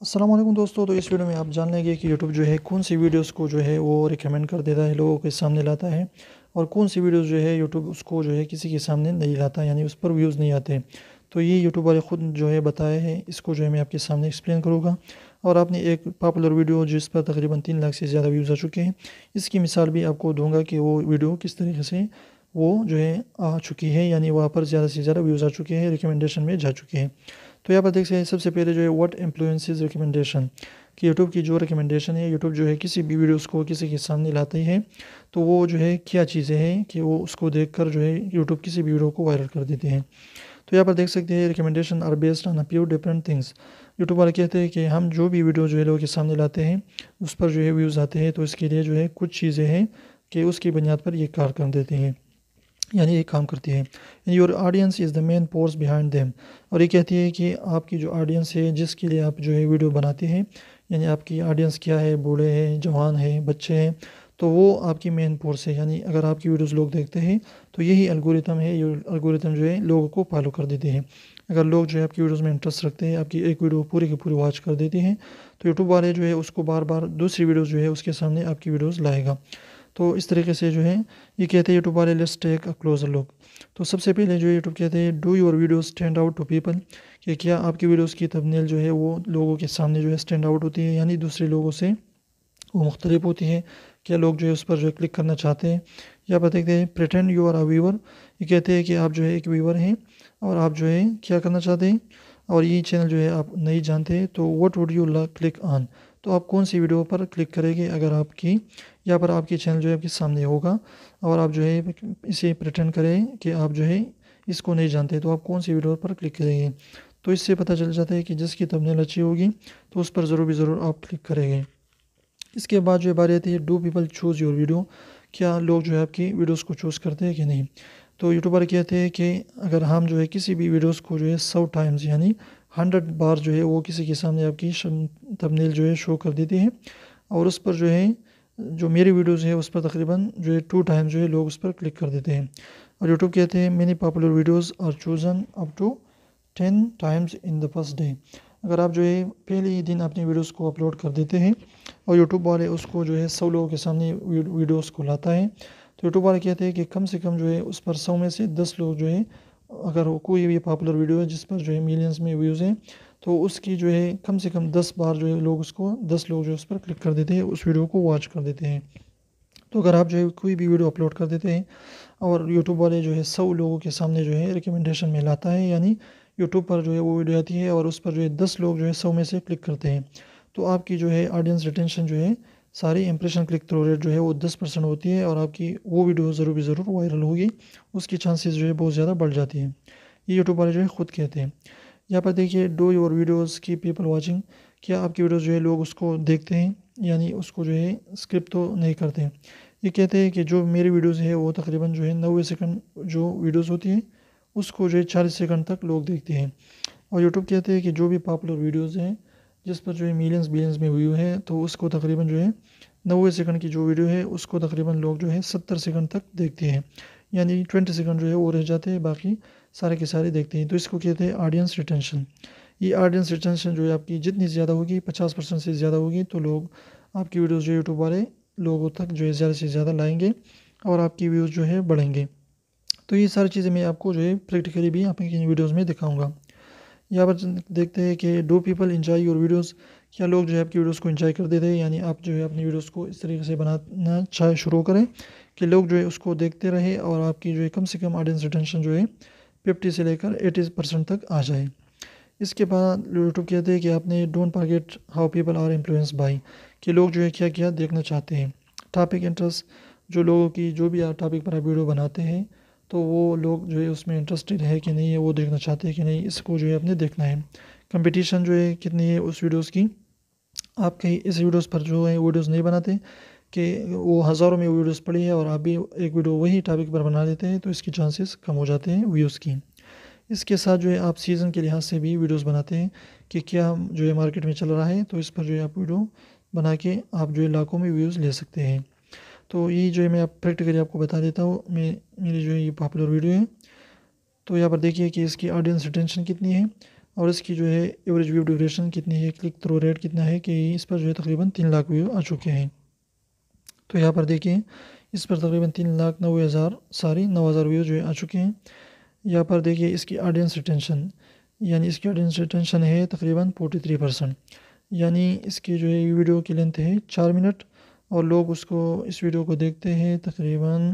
अस्सलाम वालेकुम दोस्तों। तो इस वीडियो में आप जान लेंगे कि यूट्यूब जो है कौन सी वीडियोस को जो है वो रिकमेंड कर देता है, लोगों के सामने लाता है, और कौन सी वीडियोस जो है यूट्यूब उसको जो है किसी के सामने नहीं लाता, यानी उस पर व्यूज़ नहीं आते। तो ये यूट्यूब वाले ख़ुद जो है बताए हैं, इसको जो है मैं आपके सामने एक्सप्लेन करूँगा। और आपने एक पॉपुलर वीडियो जिस पर तकरीबन 3 लाख से ज़्यादा व्यूज़ आ चुके हैं, इसकी मिसाल भी आपको दूंगा कि वो वीडियो किस तरीके से वो जो है आ चुकी है, यानी वहाँ पर ज़्यादा से ज़्यादा व्यूज़ आ चुके हैं, रिकमेंडेशन में जा चुके हैं। तो यहाँ पर देख सकते हैं सबसे पहले जो है व्हाट इन्फ्लुएंसेस रिकमेंडेशन, कि यूट्यूब की जो रिकमेंडेशन है, यूट्यूब जो है किसी भी वीडियोस को किसी के सामने लाती है, तो वो जो है क्या चीज़ें हैं कि वो उसको देखकर जो है यूट्यूब किसी भी वीडियो को वायरल कर देते हैं। तो यहाँ पर देख सकते हैं recommendation are based on a few different things. YouTube वाले कहते हैं कि हम जो भी वीडियो जो है लोगों के सामने लाते हैं उस पर जो है व्यूज़ आते हैं, तो इसके लिए जो है कुछ चीज़ें हैं कि उसकी बुनियाद पर ये कार कर देते हैं, यानी ये काम करती है। Your audience is the main force behind them. और ये कहती है कि आपकी जो ऑडियंस है जिसके लिए आप जो है वीडियो बनाते हैं, यानी आपकी ऑडियंस क्या है, बूढ़े हैं, जवान हैं, बच्चे हैं, तो वो आपकी मेन फोर्स है। यानी अगर आपकी वीडियोस लोग देखते हैं तो यही एल्गोरिथम है, ये एल्गोरिथम जो है लोगों को फॉलो कर देते हैं। अगर लोग जो है आपकी वीडियोस में इंटरेस्ट रखते हैं, आपकी एक वीडियो पूरी की पूरी वॉच कर देते हैं, तो यूट्यूब वाले जो है उसको बार बार दूसरी वीडियोस जो है उसके सामने आपकी वीडियोस लाएगा। तो इस तरीके से जो है ये कहते हैं यूट्यूब वाले let's take a closer look. तो सबसे पहले जो यूट्यूब कहते हैं do your video stand out to people, कि क्या आपकी वीडियोस की थंबनेल जो है वो लोगों के सामने जो है स्टैंड आउट होती है, यानी दूसरे लोगों से वो मुख्तलिफ होती है, क्या लोग जो है उस पर जो है क्लिक करना चाहते हैं। या पर देखते हैं pretend you are a viewer, ये कहते हैं कि आप जो है एक व्यूअर हैं और आप जो है क्या करना चाहते हैं, और ये चैनल जो है आप नहीं जानते, तो what would you click on, तो आप कौन सी वीडियो पर क्लिक करेंगे अगर आपकी यहाँ पर आपकी चैनल जो है आपके सामने होगा, और आप जो है इसे प्रिटेंड करें कि आप जो है इसको नहीं जानते, तो आप कौन सी वीडियो पर क्लिक करेंगे। तो इससे पता चल जाता है कि जिसकी थंबनेल अच्छी होगी तो उस पर ज़रूर आप क्लिक करेंगे। इसके बाद जो बारी आती है do people choose your video, क्या लोग जो है आपकी वीडियोस को चूज़ करते हैं कि नहीं। तो यूट्यूबर कहते हैं कि अगर हम जो है किसी भी वीडियोस को जो है 100 टाइम्स यानी 100 बार जो है वो किसी के सामने आपकी थंबनेल जो है शो कर देती है, और उस पर जो है जो मेरी वीडियोस है उस पर तकरीबन जो है 2 टाइम्स जो है लोग उस पर क्लिक कर देते हैं। और यूट्यूब कहते हैं many popular videos are chosen up to 10 times in the first day. अगर आप जो है पहले ही दिन अपनी वीडियोस को अपलोड कर देते हैं और यूट्यूब वाले उसको जो है 100 लोगों के सामने वीडियोस को लाता है, तो यूट्यूब वाले कहते हैं कि कम से कम जो है उस पर 100 में से 10 लोग जो है, अगर कोई भी पॉपुलर वीडियो है जिस पर जो है मिलियंस में व्यूज़ हैं, तो उसकी जो है कम से कम 10 बार जो है लोग उसको 10 लोग जो है उस पर क्लिक कर देते हैं, उस वीडियो को वॉच कर देते हैं। तो अगर आप जो है कोई भी वीडियो अपलोड कर देते हैं और यूट्यूब वाले जो है 100 लोगों के सामने जो है रिकमेंडेशन में लाता है, यानी यूट्यूब पर जो है वो वीडियो आती है और उस पर जो है 10 लोग जो है 100 में से क्लिक करते हैं, तो आपकी जो है ऑडियंस रिटेंशन जो है सारी इंप्रेशन क्लिक थ्रू रेट जो है वो 10% होती है, और आपकी वो वीडियो ज़रूर वायरल होगी, उसकी चांसेस जो है बहुत ज़्यादा बढ़ जाती है। ये यूट्यूब वाले जो है ख़ुद कहते हैं। यहाँ पर देखिए डू योर वीडियोज़ की पीपल वॉचिंग, क्या आपकी वीडियोज़ जो है लोग उसको देखते हैं, यानी उसको जो है स्क्रिप्ट तो नहीं करते हैं। ये कहते हैं कि जो मेरी वीडियोज़ है वो तकरीबन जो है 90 सेकंड जो वीडियोज़ होती है उसको जो है 40 सेकंड तक लोग देखते हैं। और यूट्यूब कहते हैं कि जो भी पॉपुलर वीडियोज़ हैं जिस पर जो है मिलियंस बिलियंस में व्यू है, तो उसको तकरीबन जो है 90 सेकंड की जो वीडियो है उसको तकरीबन लोग जो है 70 सेकंड तक देखते हैं, यानी 20 सेकंड जो है वो रह जाते हैं, बाकी सारे के सारे देखते हैं। तो इसको कहते हैं ऑडियंस रिटेंशन। ये ऑडियंस रिटेंशन जो है आपकी जितनी ज़्यादा होगी, 50% से ज़्यादा होगी, तो लोग आपकी वीडियोज़ जो यूट्यूब वाले लोगों तक जो है ज़्यादा से ज़्यादा लाएंगे और आपकी व्यूज़ जो है बढ़ेंगे। तो ये सारी चीज़ें मैं आपको जो है प्रैक्टिकली भी अपनी वीडियोज़ में दिखाऊँगा। यहाँ पर देखते हैं कि do people enjoy your videos, क्या लोग जो है आपकी वीडियोज़ को एंजॉय कर देते हैं, यानी आप जो है अपनी वीडियोज़ को इस तरीके से बनाना चाहे शुरू करें कि लोग जो है उसको देखते रहे और आपकी जो है कम से कम ऑडियंस रिटेंशन जो है 50 से लेकर 80% तक आ जाए। इसके बाद यूट्यूब कहते हैं कि आपने don't forget how people are influence by, कि लोग जो है क्या क्या देखना चाहते हैं। टॉपिक इंटरेस्ट, जो लोगों की जो भी आप टॉपिक पर आप वीडियो बनाते हैं तो वो लोग जो है उसमें इंटरेस्टेड है कि नहीं है, वो देखना चाहते हैं कि नहीं, इसको जो है आपने देखना है। कंपटीशन जो है कितनी है उस वीडियोज़ की, आप कहीं इस वीडियोज़ पर जो है वीडियोज़ नहीं बनाते कि वो हज़ारों में वीडियोज़ पड़ी है और आप भी एक वीडियो वही टॉपिक पर बना देते हैं, तो इसकी चांसेस कम हो जाते हैं व्यूज़ की। इसके साथ जो है आप सीज़न के लिहाज से भी वीडियोज़ बनाते हैं कि क्या जो है मार्केट में चल रहा है, तो इस पर जो है आप वीडियो बना के आप जो है लाखों में व्यूज़ ले सकते हैं। तो ये जो है मैं आप प्रैक्टिकली आपको बता देता हूँ, मेरी जो है ये पॉपुलर वीडियो है। तो यहाँ पर देखिए कि इसकी ऑडियंस रिटेंशन कितनी है, اور اس کی جو ہے ایوریج ویو ڈیوریشن کتنی ہے، کلک تھرو ریٹ کتنا ہے کہ اس پر جو ہے تقریباً 3 لاکھ ویو آ چکے ہیں۔ تو یہاں پر دیکھیں اس پر تقریباً 3,90,000 ویوز جو ہے آ چکے ہیں۔ یہاں پر دیکھیے اس کی آڈینس ریٹینشن، یعنی اس کی آڈینس ریٹینشن ہے تقریباً 43%، یعنی اس کی جو ہے ویڈیو کی لینتھ ہے 4 منٹ اور لوگ اس ویڈیو کو دیکھتے ہیں تقریباً،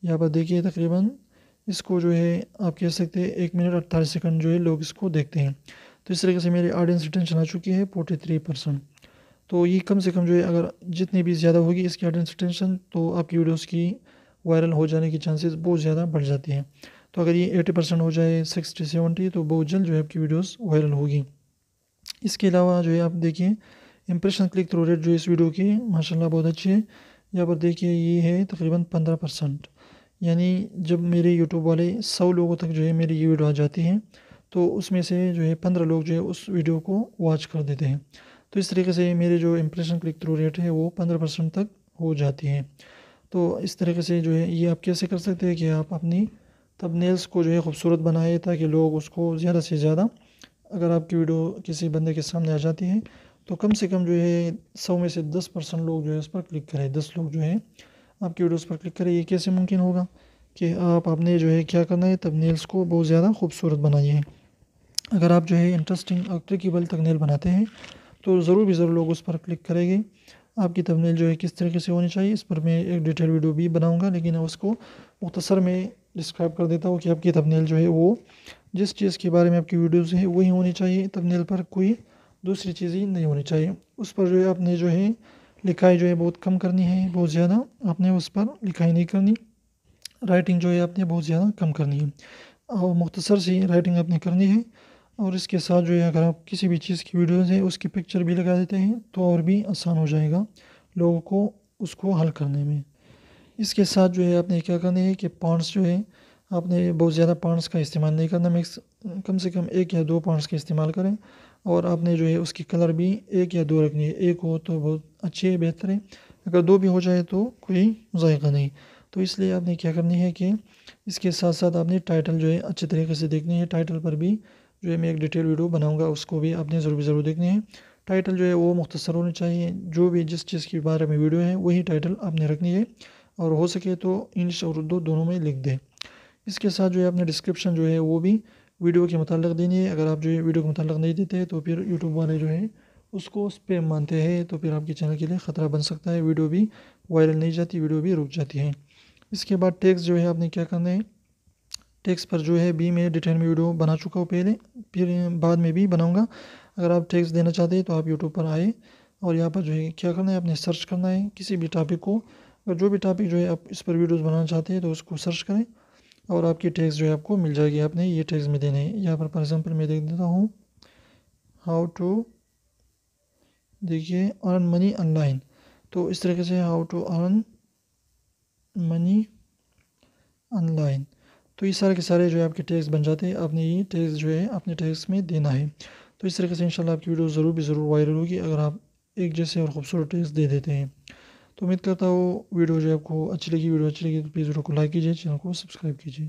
یہاں پر دیکھیے تقریباً اس کو جو ہے آپ کہہ سکتے ہیں 1 منٹ 48 سیکنڈ جو ہے لوگ اس کو دیکھتے ہیں۔ تو اس طریقے سے میری آڈینس ریٹینشن آ چکی ہے 43%۔ تو یہ کم سے کم جو ہے اگر جتنی بھی زیادہ ہوگی اس کی آڈینس ریٹینشن تو آپ کی ویڈیوز کی وائرل ہو جانے کی چانسز بہت زیادہ بڑھ جاتی ہیں۔ تو اگر یہ 80% ہو جائے 60-70 تو بہت جلد جو ہے آپ کی ویڈیوز وائرل ہوگی۔ اس کے علاوہ جو ہے آپ دیکھیں امپریشن کلک تھرو ریٹ جو اس ویڈیو کی ماشاءاللہ بہت اچھی ہے۔ یہاں پر دیکھیے یہ ہے تقریباً 15%، یعنی جب میرے یوٹیوب والے 100 لوگوں تک جو ہے میری یہ ویڈیو آ جاتی ہیں تو اس میں سے جو ہے 15 لوگ جو ہے اس ویڈیو کو واچ کر دیتے ہیں۔ تو اس طریقے سے میرے جو امپریشن کلک تھرو ریٹ ہے وہ 15% تک ہو جاتی ہے۔ تو اس طریقے سے جو ہے یہ آپ کیسے کر سکتے ہیں کہ آپ اپنی تھمبنیلز کو جو ہے خوبصورت بنائے تاکہ لوگ اس کو زیادہ سے زیادہ، اگر آپ کی ویڈیو کسی بندے کے سامنے آ جاتی ہے تو کم سے کم جو ہے 100 میں سے 10% لوگ جو ہے اس پر کلک کریں، 10 لوگ جو ہے آپ کی ویڈیوز پر کلک کریں۔ یہ کیسے ممکن ہوگا کہ آپ نے جو ہے کیا کرنا ہے، تھمبنیلز کو بہت زیادہ خوبصورت بنائیے۔ اگر آپ جو ہے انٹرسٹنگ اور کلکیبل تھمبنیل بناتے ہیں تو ضرور لوگ اس پر کلک کریں گے۔ آپ کی تھمبنیل جو ہے کس طریقے سے ہونی چاہیے اس پر میں ایک ڈیٹیل ویڈیو بھی بناؤں گا، لیکن اس کو مختصر میں ڈسکرائب کر دیتا ہوں کہ آپ کی تھمبنیل جو ہے وہ جس چیز کے بارے میں آپ کی ویڈیوز ہیں وہی ہونی چاہیے، تھمبنیل پر کوئی دوسری چیز ہی نہیں ہونی چاہیے۔ اس پر جو ہے آپ نے جو ہے لکھائی جو ہے بہت کم کرنی ہے، بہت زیادہ آپ نے اس پر لکھائی نہیں کرنی، رائٹنگ جو ہے آپ نے بہت زیادہ کم کرنی ہے اور مختصر سی رائٹنگ آپ نے کرنی ہے۔ اور اس کے ساتھ جو ہے اگر آپ کسی بھی چیز کی ویڈیوز ہیں اس کی پکچر بھی لگا دیتے ہیں تو اور بھی آسان ہو جائے گا لوگوں کو اس کو حل کرنے میں۔ اس کے ساتھ جو ہے آپ نے کیا کرنا ہے کہ پانٹس جو ہے آپ نے بہت زیادہ پانٹس کا استعمال نہیں کرنا، کم سے کم 1 یا 2 پانٹس کا استعمال کریں، اور آپ نے جو ہے اس کی کلر بھی 1 یا 2 رکھنی ہے، 1 ہو تو بہت اچھی ہے، بہتر ہے، اگر 2 بھی ہو جائے تو کوئی ذائقہ نہیں۔ تو اس لیے آپ نے کیا کرنی ہے کہ اس کے ساتھ ساتھ آپ نے ٹائٹل جو ہے اچھے طریقے سے دیکھنی ہے، ٹائٹل پر بھی جو ہے میں ایک ڈیٹیل ویڈیو بناؤں گا، اس کو بھی آپ نے ضرور دیکھنی ہے۔ ٹائٹل جو ہے وہ مختصر ہونی چاہیے، جو بھی جس چیز کے بارے میں ویڈیو ہے وہی ٹائٹل آپ نے رکھنی ہے، اور ہو سکے تو انگلش اور اردو دونوں میں لکھ دیں۔ اس کے ساتھ جو ہے آپ نے ڈسکرپشن جو ہے وہ بھی ویڈیو کے متعلق دینی ہے، اگر آپ جو ہے ویڈیو کے متعلق نہیں دیتے تو پھر یوٹیوب والے جو ہے اس کو اسپیم مانتے ہیں، تو پھر آپ کے چینل کے لیے خطرہ بن سکتا ہے، ویڈیو بھی وائرل نہیں جاتی، ویڈیو بھی رک جاتی ہے۔ اس کے بعد ٹیکس جو ہے آپ نے کیا کرنا ہے، ٹیکس پر جو ہے بھی میں ڈیٹیل میں ویڈیو بنا چکا ہوں پہلے، پھر بعد میں بھی بناؤں گا۔ اگر آپ ٹیکس دینا چاہتے ہیں تو آپ یوٹیوب پر آئے اور یہاں پر جو ہے کیا کرنا ہے، آپ نے سرچ کرنا ہے کسی بھی ٹاپک کو، اور جو بھی ٹاپک جو ہے آپ اس پر ویڈیوز بنانا چاہتے ہیں تو اس کو سرچ کریں اور آپ کی ٹیکس جو ہے آپ کو مل جائے گی، آپ نے یہ ٹیکس میں دینے ہیں۔ یہاں پر ایگزامپل میں دیکھ دیتا ہوں، ہاؤ ٹو، دیکھیے ارن منی آن لائن، تو اس طریقے سے how to earn money online, تو یہ سارے کے سارے جو ہے آپ کے ٹیکس بن جاتے ہیں، آپ نے یہ ٹیکس جو ہے اپنے ٹیکس میں دینا ہے۔ تو اس طریقے سے انشاءاللہ آپ کی ویڈیو ضرور وائرل ہوگی اگر آپ ایک جیسے اور خوبصورت ٹیکس دے دیتے ہیں۔ تو امید کرتا ہوں ویڈیو جو ہے آپ کو اچھی لگی، ویڈیو اچھی لگی تو پلیز ویڈیو کو لائک کیجیے، چینل کو سبسکرائب کیجیے۔